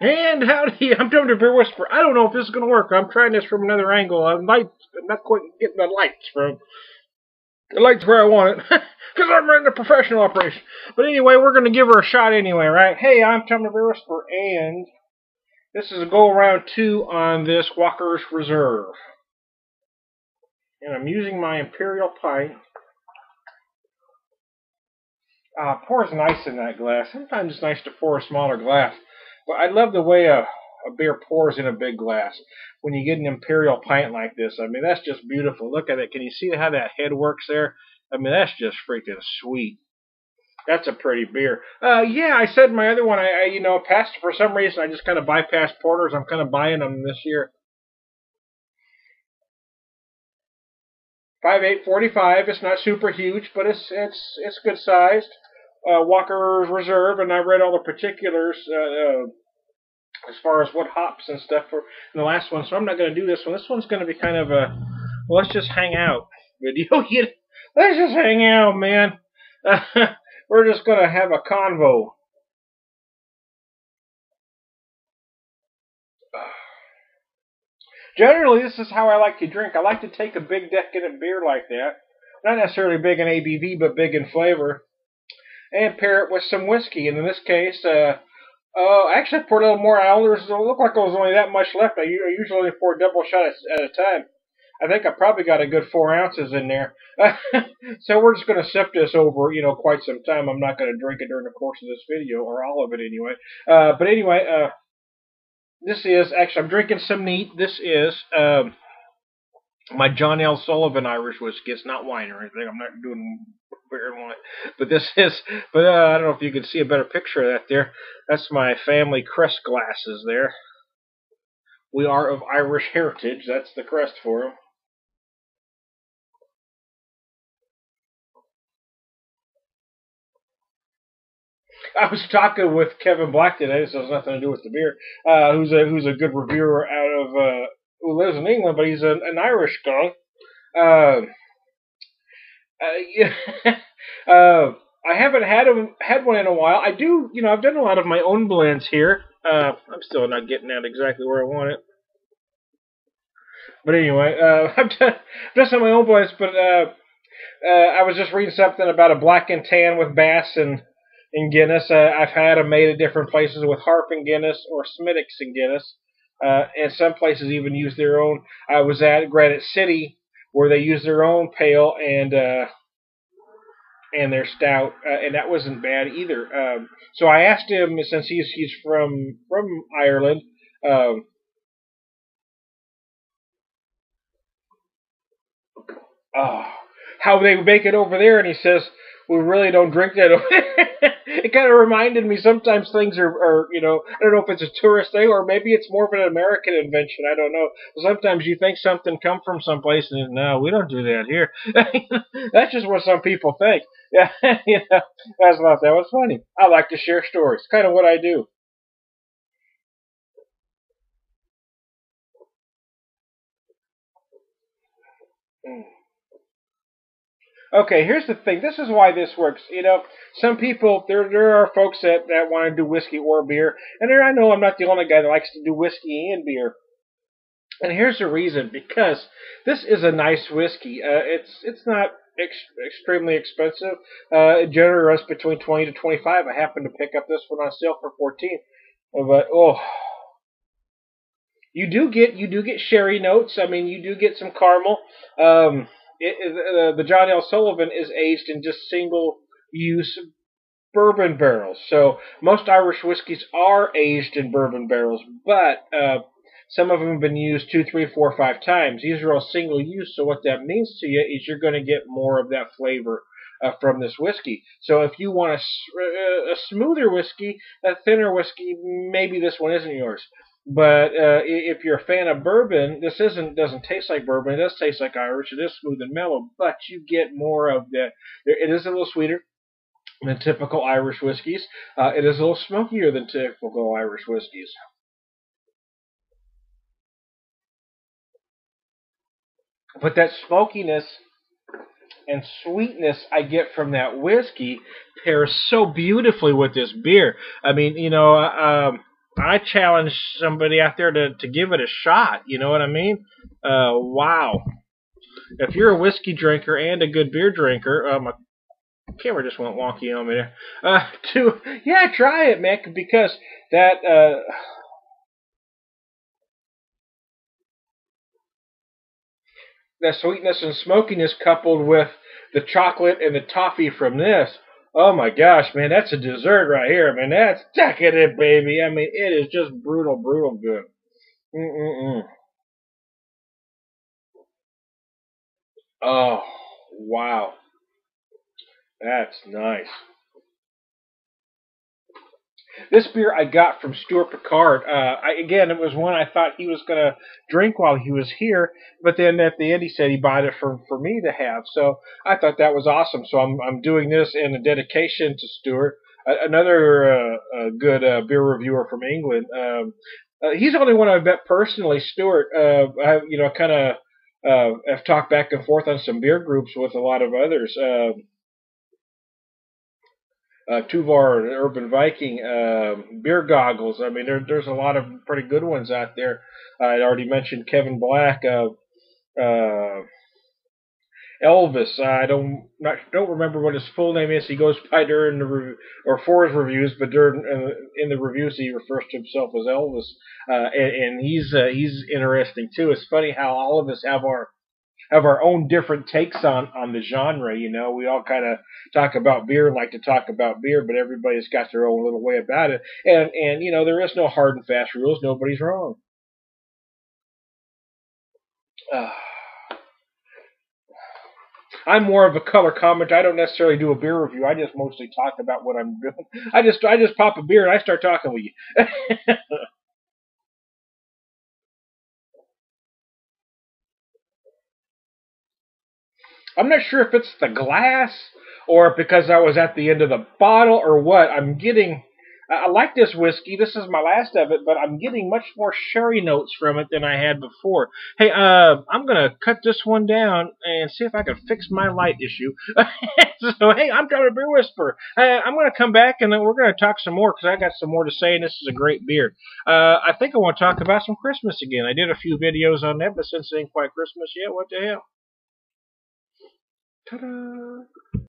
And howdy, I'm Tom the Beer Whisperer. I don't know if this is going to work. I'm trying this from another angle. I'm not quite getting the lights from the lights where I want it. Because I'm running a professional operation. But anyway, we're going to give her a shot anyway, right? Hey, I'm Tom the Beer Whisperer, and this is a go-around 2 on this Walker's Reserve. And I'm using my Imperial pint. Pours nice in that glass. Sometimes it's nice to pour a smaller glass. But I love the way a beer pours in a big glass. When you get an Imperial pint like this, I mean, that's just beautiful. Look at it. Can you see how that head works there? I mean, that's just freaking sweet. That's a pretty beer. Yeah, I said my other one, I passed for some reason. I just kind of bypassed porters. I'm kind of buying them this year. 5.845. It's not super huge, but it's good sized. Walker's Reserve, and I read all the particulars as far as what hops and stuff for the last one. So I'm not going to do this one. This one's going to be kind of a let's just hang out video. Let's just hang out, man. We're just going to have a convo. Generally, this is how I like to drink. I like to take a big decadent beer like that. Not necessarily big in ABV, but big in flavor. And pair it with some whiskey. And in this case, actually I poured a little more out. It looked like there was only that much left. I usually only pour a double shot at a time. I think I probably got a good 4 ounces in there. So we're just going to sip this over, quite some time. I'm not going to drink it during the course of this video, or all of it anyway. But anyway, this is, actually, I'm drinking some neat. This is my John L. Sullivan Irish whiskey. It's not wine or anything. I'm not doing beer and wine. But this is, I don't know if you can see a better picture of that there. That's my family crest glasses there. We are of Irish heritage. That's the crest for them. I was talking with Kevin Black today. This has nothing to do with the beer. Who's a good reviewer out of who lives in England, but he's an Irish guy. Yeah. I haven't had one in a while. I do, I've done a lot of my own blends here. I'm still not getting that exactly where I want it. But anyway, I've done some of my own blends, but I was just reading something about a black and tan with Bass and Guinness. I've had them made at different places with Harp and Guinness or Smithwick's and Guinness. And some places even use their own. I was at Granite City where they use their own pale and their stout, and that wasn't bad either. So I asked him, since he's from Ireland, how they make it over there, and he says we really don't drink that over there. It kind of reminded me sometimes things are, I don't know if it's a tourist thing or maybe it's more of an American invention. I don't know. Sometimes you think something come from someplace and no, we don't do that here. That's just what some people think. Yeah, I thought that was funny. I like to share stories. Kind of what I do. Okay, here's the thing. This is why this works. Some people, there are folks that want to do whiskey or beer, and I know I'm not the only guy that likes to do whiskey and beer. And here's the reason: because this is a nice whiskey. It's not extremely expensive. It generally runs between 20 to 25. I happened to pick up this one on sale for 14. But you do get sherry notes. I mean, you do get some caramel. The John L. Sullivan is aged in just single-use bourbon barrels. So most Irish whiskeys are aged in bourbon barrels, but some of them have been used 2, 3, 4, 5 times. These are all single-use, so what that means to you is you're going to get more of that flavor from this whiskey. So if you want a smoother whiskey, a thinner whiskey, maybe this one isn't yours. But if you're a fan of bourbon, this doesn't taste like bourbon. It does taste like Irish. It is smooth and mellow, but you get more of that. It is a little sweeter than typical Irish whiskeys. It is a little smokier than typical Irish whiskeys. But that smokiness and sweetness I get from that whiskey pairs so beautifully with this beer. I mean, I challenge somebody out there to give it a shot. You know what I mean? Wow. If you're a whiskey drinker and a good beer drinker, my camera just went wonky on me there. Yeah, try it, man, because that sweetness and smokiness coupled with the chocolate and the toffee from this. Oh my gosh, man, that's a dessert right here, man. That's decadent, baby. I mean, it is just brutal, brutal good. Mm-mm-mm. Oh, wow. That's nice. This beer I got from Stuart Picard. Again, it was one I thought he was going to drink while he was here, but then at the end he said he bought it for me to have. So I thought that was awesome. So I'm doing this in a dedication to Stuart, another good beer reviewer from England. He's the only one I've met personally. Stuart, I kind of have talked back and forth on some beer groups with a lot of others. Tuvar and Urban Viking, Beer Goggles. I mean, there's a lot of pretty good ones out there. I'd already mentioned Kevin Black, uh, Elvis. I don't remember what his full name is. He goes by during the or for his reviews, but during in the reviews he refers to himself as Elvis, and he's interesting too. It's funny how all of us have our own different takes on the genre. You know, we all kind of talk about beer and like to talk about beer, but everybody's got their own little way about it. And you know, there is no hard and fast rules. Nobody's wrong. Uh, I'm more of a color comment. I don't necessarily do a beer review. I just mostly talk about what I'm doing. I just pop a beer and I start talking with you. I'm not sure if it's the glass or because I was at the end of the bottle or what. I'm getting. I like this whiskey. This is my last of it, but I'm getting much more sherry notes from it than I had before. Hey, I'm gonna cut this one down and see if I can fix my light issue. So, hey, I'm Tyler Beer Whisperer. I'm gonna come back and then we're gonna talk some more because I got some more to say, and this is a great beer. I think I want to talk about some Christmas again. I did a few videos on that, but since it ain't quite Christmas yet, what the hell? Ta-da!